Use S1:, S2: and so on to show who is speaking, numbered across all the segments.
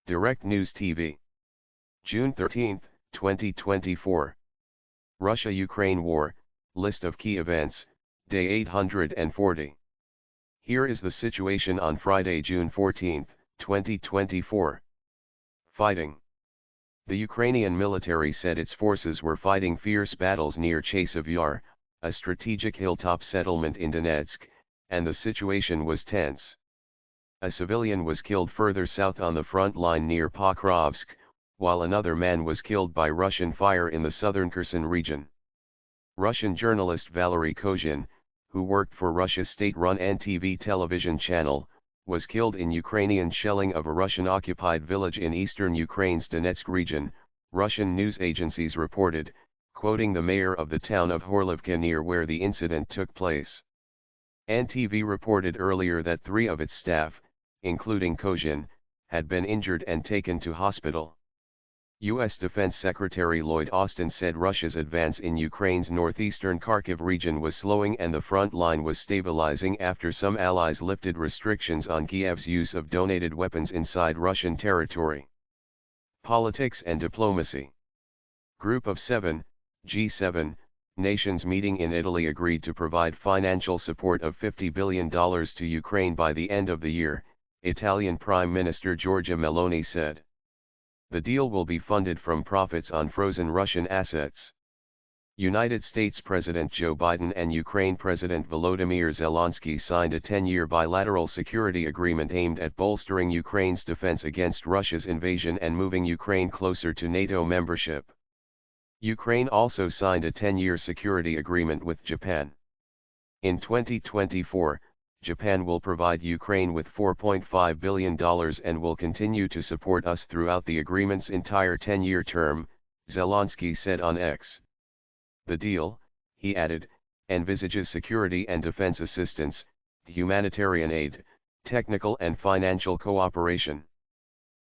S1: Direct News TV. June 13, 2024. Russia-Ukraine War, List of Key Events, Day 840. Here is the situation on Friday, June 14, 2024. Fighting. The Ukrainian military said its forces were fighting fierce battles near Chasiv Yar, a strategic hilltop settlement in Donetsk, and the situation was tense. A civilian was killed further south on the front line near Pokrovsk, while another man was killed by Russian fire in the southern Kherson region. Russian journalist Valery Kozhin, who worked for Russia's state-run NTV television channel, was killed in Ukrainian shelling of a Russian-occupied village in eastern Ukraine's Donetsk region, Russian news agencies reported, quoting the mayor of the town of Horlivka near where the incident took place. NTV reported earlier that 3 of its staff, including Kozhin, had been injured and taken to hospital. U.S. Defense Secretary Lloyd Austin said Russia's advance in Ukraine's northeastern Kharkiv region was slowing and the front line was stabilizing after some allies lifted restrictions on Kiev's use of donated weapons inside Russian territory. Politics and diplomacy. Group of 7, G7, nations meeting in Italy agreed to provide financial support of $50 billion to Ukraine by the end of the year, Italian Prime Minister Giorgia Meloni said. The deal will be funded from profits on frozen Russian assets. United States President Joe Biden and Ukraine President Volodymyr Zelensky signed a 10-year bilateral security agreement aimed at bolstering Ukraine's defense against Russia's invasion and moving Ukraine closer to NATO membership. Ukraine also signed a 10-year security agreement with Japan. In 2024, Japan will provide Ukraine with $4.5 billion and will continue to support us throughout the agreement's entire 10-year term, Zelensky said on X. The deal, he added, envisages security and defense assistance, humanitarian aid, technical and financial cooperation.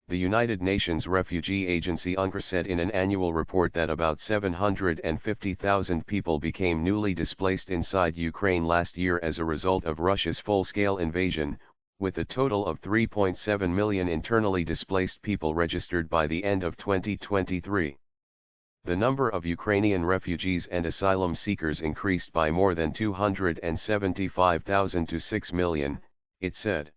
S1: The United Nations Refugee Agency UNRWA said in an annual report that about 750,000 people became newly displaced inside Ukraine last year as a result of Russia's full-scale invasion, with a total of 3.7 million internally displaced people registered by the end of 2023. The number of Ukrainian refugees and asylum seekers increased by more than 275,000 to 6 million, it said.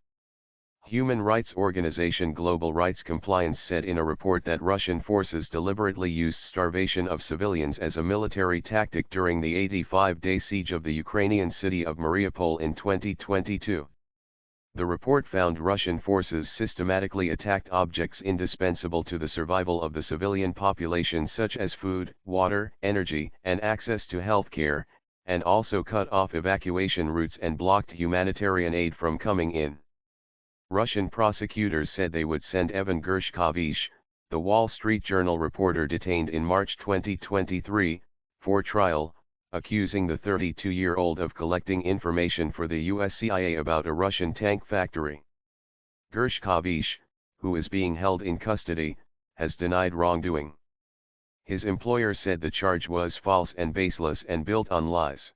S1: Human rights organization Global Rights Compliance said in a report that Russian forces deliberately used starvation of civilians as a military tactic during the 85-day siege of the Ukrainian city of Mariupol in 2022. The report found Russian forces systematically attacked objects indispensable to the survival of the civilian population such as food, water, energy, and access to healthcare, and also cut off evacuation routes and blocked humanitarian aid from coming in. Russian prosecutors said they would send Evan Gershkovich, the Wall Street Journal reporter detained in March 2023, for trial, accusing the 32-year-old of collecting information for the US CIA about a Russian tank factory. Gershkovich, who is being held in custody, has denied wrongdoing. His employer said the charge was false and baseless and built on lies.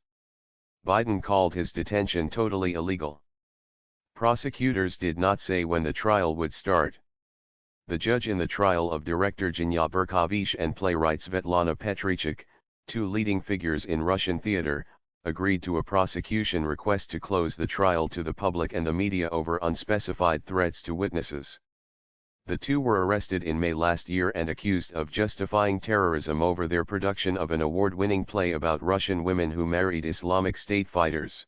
S1: Biden called his detention totally illegal. Prosecutors did not say when the trial would start. The judge in the trial of director Genya Berkovich and playwright Svetlana Petrichuk, 2 leading figures in Russian theater, agreed to a prosecution request to close the trial to the public and the media over unspecified threats to witnesses. The 2 were arrested in May last year and accused of justifying terrorism over their production of an award-winning play about Russian women who married Islamic State fighters.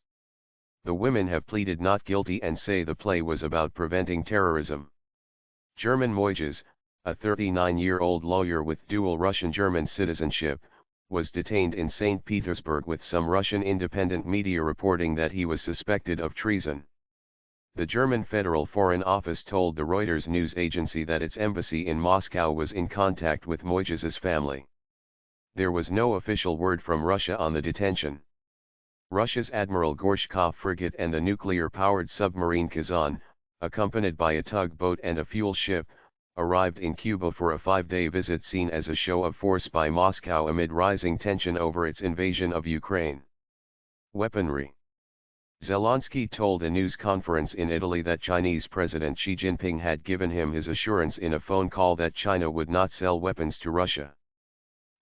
S1: The women have pleaded not guilty and say the play was about preventing terrorism. German Moises, a 39-year-old lawyer with dual Russian-German citizenship, was detained in St. Petersburg with some Russian independent media reporting that he was suspected of treason. The German Federal Foreign Office told the Reuters news agency that its embassy in Moscow was in contact with Moises's family. There was no official word from Russia on the detention. Russia's Admiral Gorshkov frigate and the nuclear-powered submarine Kazan, accompanied by a tugboat and a fuel ship, arrived in Cuba for a 5-day visit seen as a show of force by Moscow amid rising tension over its invasion of Ukraine. Weaponry. Zelensky told a news conference in Italy that Chinese President Xi Jinping had given him his assurance in a phone call that China would not sell weapons to Russia.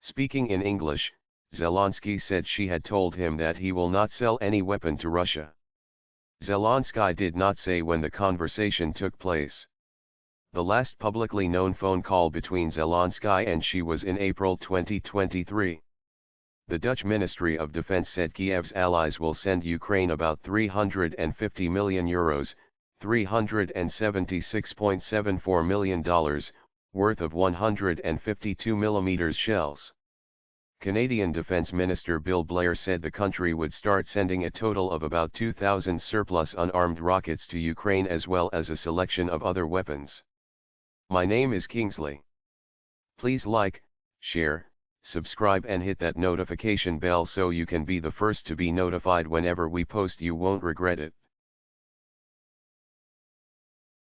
S1: Speaking in English, Zelensky said Xi had told him that he will not sell any weapon to Russia. Zelensky did not say when the conversation took place. The last publicly known phone call between Zelensky and Xi was in April 2023. The Dutch Ministry of Defense said Kiev's allies will send Ukraine about €350 million, $376.74 million, worth of 152mm shells. Canadian Defense Minister Bill Blair said the country would start sending a total of about 2,000 surplus unarmed rockets to Ukraine as well as a selection of other weapons. My name is Kingsley. Please like, share, subscribe and hit that notification bell so you can be the first to be notified whenever we post. You won't regret it.